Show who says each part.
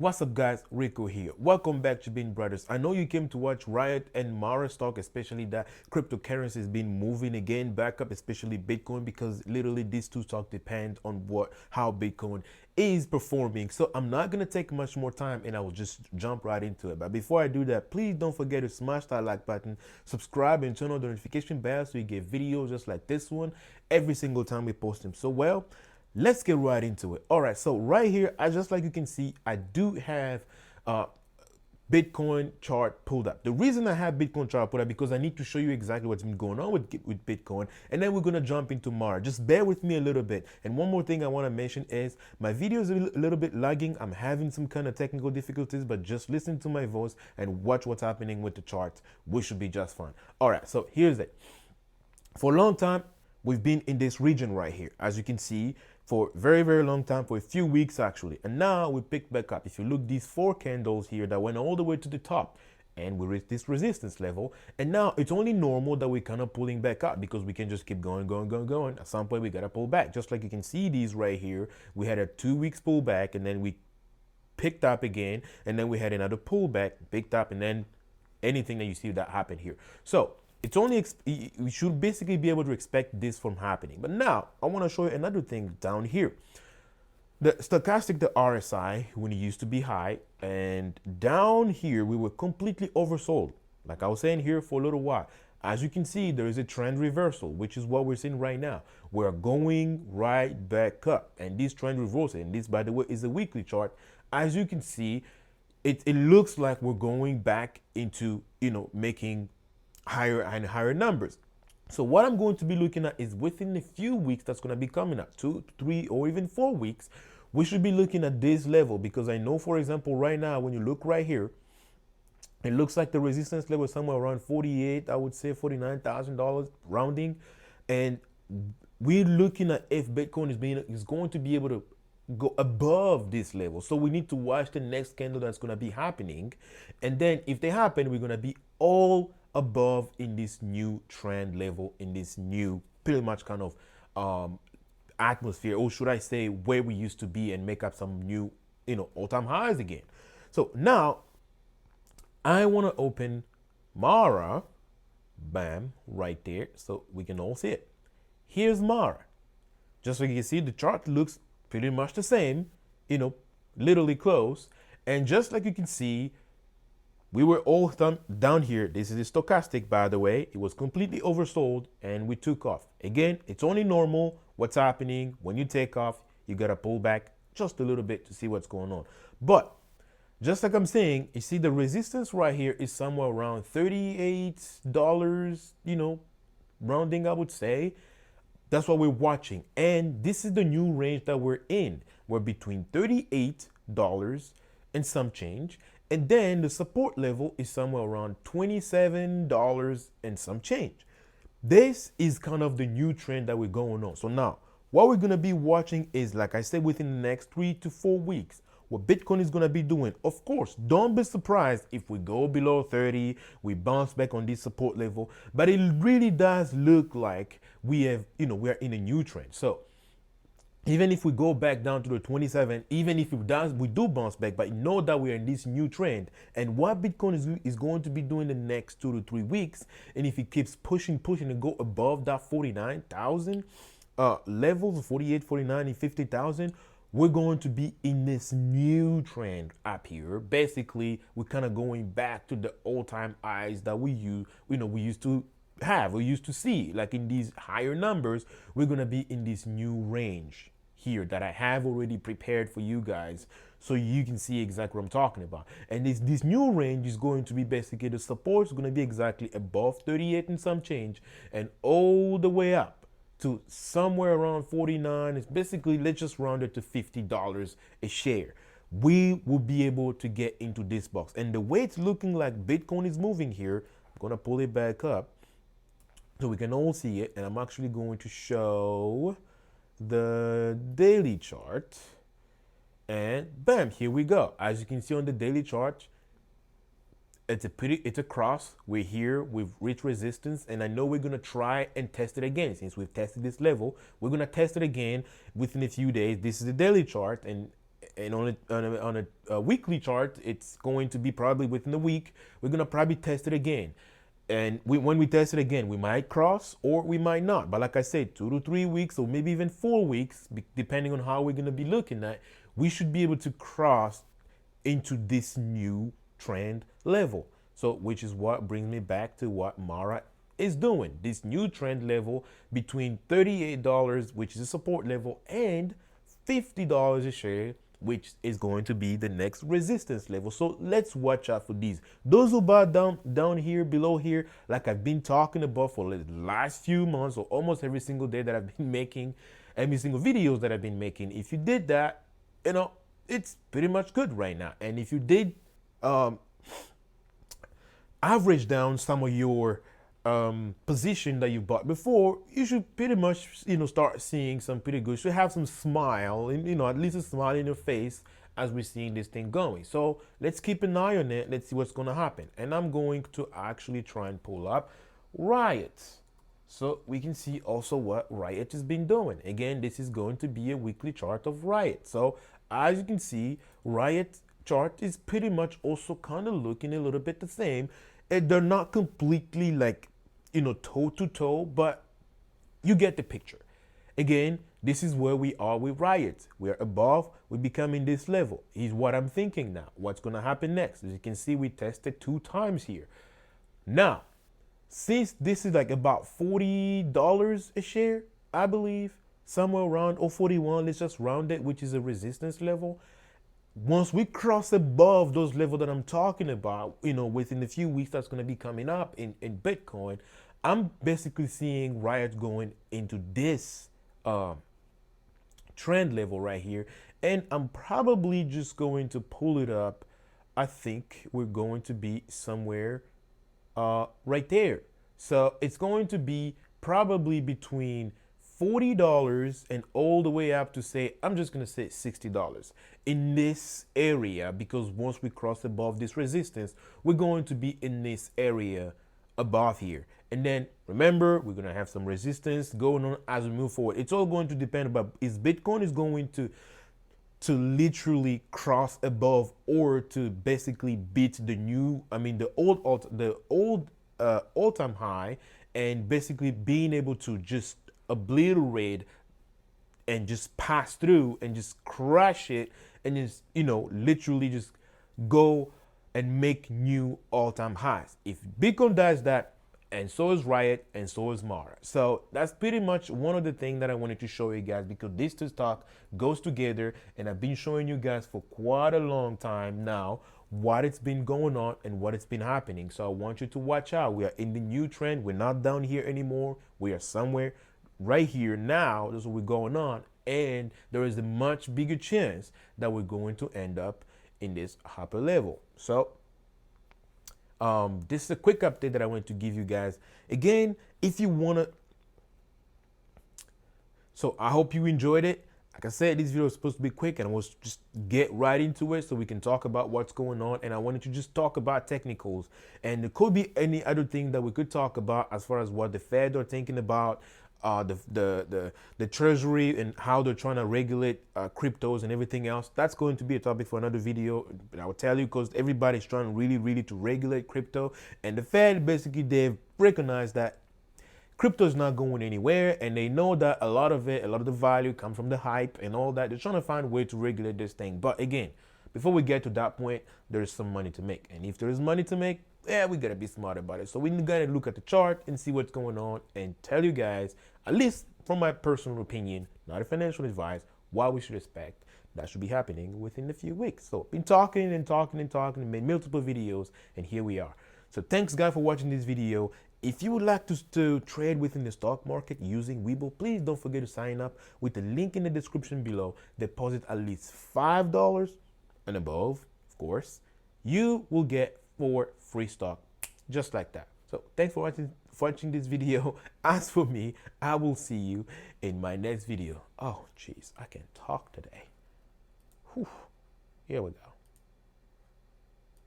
Speaker 1: What's up, guys? Rico here. Welcome back to Chibind Brothers. I know you came to watch Riot and MARA stock, especially that cryptocurrency has been moving again back up, especially Bitcoin, because literally these two stocks depend on how Bitcoin is performing. So I'm not gonna take much more time and I will just jump right into it. But before I do that, please don't forget to smash that like button, subscribe, and turn on the notification bell so you get videos just like this one every single time we post them. So let's get right into it. All right, so right here, just like you can see, I do have Bitcoin chart pulled up. The reason I have Bitcoin chart pulled up because I need to show you exactly what's been going on with Bitcoin, and then we're gonna jump into Mara. Just bear with me a little bit. And one more thing I want to mention is my video is a little bit lagging. I'm having some kind of technical difficulties, but just listen to my voice and watch what's happening with the charts. We should be just fine. All right, so here's it. For a long time, we've been in this region right here, as you can see, for a very, very long time, for a few weeks actually. And now we picked back up. If you look, these four candles here that went all the way to the top, and we reached this resistance level. And now it's only normal that we're kind of pulling back up because we can just keep going, going, going, going. At some point, we got to pull back. Just like you can see these right here, we had a 2 weeks pullback, and then we picked up again, and then we had another pullback, picked up, and then anything that you see that happened here. So it's only we should basically be able to expect this from happening. But now I want to show you another thing down here. The stochastic, the RSI, when it used to be high, and down here we were completely oversold, like I was saying here for a little while. As you can see, there is a trend reversal, which is what we're seeing right now. We're going right back up, and this trend reversal, and this, by the way, is a weekly chart. As you can see, it looks like we're going back into, making higher and higher numbers. So what I'm going to be looking at is within a few weeks that's going to be coming up, 2, 3, or even 4 weeks, we should be looking at this level, because I know, for example, right now, when you look right here, it looks like the resistance level is somewhere around 48, I would say $49,000 rounding. And we're looking at if Bitcoin is going to be able to go above this level. So we need to watch the next candle that's going to be happening. And then if they happen, we're going to be all above in this new trend level, in this new pretty much kind of atmosphere, or should I say where we used to be, and make up some new all-time highs again. So now I want to open Mara, bam, right there, so we can all see it. Here's Mara. Just like you can see, the chart looks pretty much the same, literally close. And just like you can see, we were all down here. This is a stochastic, by the way. It was completely oversold, and we took off. Again, it's only normal what's happening. When you take off, you got to pull back just a little bit to see what's going on. But just like I'm saying, you see the resistance right here is somewhere around $38, rounding, I would say. That's what we're watching. And this is the new range that we're in. We're between $38 and some change. And then the support level is somewhere around $27 and some change. This is kind of the new trend that we're going on. So now, what we're going to be watching is, like I said, within the next 3 to 4 weeks, what Bitcoin is going to be doing. Of course, don't be surprised if we go below 30, we bounce back on this support level. But it really does look like we are in a new trend. So even if we go back down to the 27, even if we do bounce back, but know that we are in this new trend. And what Bitcoin is going to be doing the next 2 to 3 weeks, and if it keeps pushing and go above that 49,000 levels, 48, 49, and 50,000, we're going to be in this new trend up here. Basically, we're kind of going back to the all-time highs that we used to have, we used to see, like in these higher numbers. We're going to be in this new range here that I have already prepared for you guys, so you can see exactly what I'm talking about. And this new range is going to be basically, the support is going to be exactly above 38 and some change, and all the way up to somewhere around 49. It's basically, let's just round it to $50 a share. We will be able to get into this box. And the way it's looking like Bitcoin is moving here, I'm going to pull it back up so we can all see it. And I'm actually going to show the daily chart. And bam, here we go. As you can see on the daily chart, it's a cross. We're here, we've reached resistance, and I know we're gonna try and test it again. Since we've tested this level, we're gonna test it again within a few days. This is the daily chart, and And on a weekly chart, it's going to be probably within the week. We're gonna probably test it again. And when we test it again, we might cross or we might not. But like I said, 2 to 3 weeks or maybe even 4 weeks, depending on how we're going to be looking at, we should be able to cross into this new trend level. So, which is what brings me back to what MARA is doing. This new trend level between $38, which is a support level, and $50 a share, which is going to be the next resistance level. So let's watch out for these. Those who bought down here, below here, like I've been talking about for the last few months, or almost every single day that I've been making, every single videos that I've been making, if you did that, you know, it's pretty much good right now. And if you did average down some of your position that you bought before, you should pretty much, start seeing some pretty good. You should have some smile, and at least a smile in your face as we're seeing this thing going. So let's keep an eye on it. Let's see what's going to happen. And I'm going to actually try and pull up Riot, so we can see also what Riot has been doing. Again, this is going to be a weekly chart of Riot. So as you can see, Riot chart is pretty much also kind of looking a little bit the same. They're not completely like, toe to toe, but you get the picture. Again, this is where we are with Riot. We're above, we're becoming this level. Is what I'm thinking now. What's going to happen next? As you can see, we tested 2 times here. Now, since this is like about $40 a share, I believe, somewhere around, or 41, let's just round it, which is a resistance level. Once we cross above those levels that I'm talking about, within a few weeks that's going to be coming up in Bitcoin, I'm basically seeing Riot going into this trend level right here. And I'm probably just going to pull it up. I think we're going to be somewhere right there. So it's going to be probably between $40 and all the way up to, say, I'm just going to say $60 in this area, because once we cross above this resistance, we're going to be in this area above here. And then remember, we're going to have some resistance going on as we move forward. It's all going to depend about, is Bitcoin is going to literally cross above, or to basically beat the old all-time high, and basically being able to just obliterate and just pass through and just crush it, and just literally just go and make new all-time highs. If Bitcoin does that, and so is Riot, and so is MARA. So that's pretty much one of the things that I wanted to show you guys, because these two stock goes together, and I've been showing you guys for quite a long time now what it's been going on and what it's been happening. So I want you to watch out. We are in the new trend. We're not down here anymore. We are somewhere right here now. This is what we're going on, and there is a much bigger chance that we're going to end up in this upper level. So this is a quick update that I wanted to give you guys. Again, if you want to, so I hope you enjoyed it. Like I said, this video is supposed to be quick, and I was just get right into it so we can talk about what's going on. And I wanted to just talk about technicals, and there could be any other thing that we could talk about as far as what the Fed are thinking about, the Treasury, and how they're trying to regulate cryptos and everything else. That's going to be a topic for another video. But I will tell you, because everybody's trying really to regulate crypto, and the Fed basically, they've recognized that crypto is not going anywhere, and they know that a lot of the value comes from the hype and all that. They're trying to find a way to regulate this thing. But again, before we get to that point, there's some money to make. And if there is money to make, we gotta be smart about it. So we gotta look at the chart and see what's going on, and tell you guys, at least from my personal opinion, not a financial advice, what we should expect that should be happening within a few weeks. So been talking and made multiple videos, and here we are. So thanks guys for watching this video. If you would like to trade within the stock market using Webull, please don't forget to sign up with the link in the description below. Deposit at least $5 and above, of course. You will get 4 free stock just like that. So thanks for watching this video. As for me, I will see you in my next video. Oh, jeez, I can talk today. Whew. Here we go.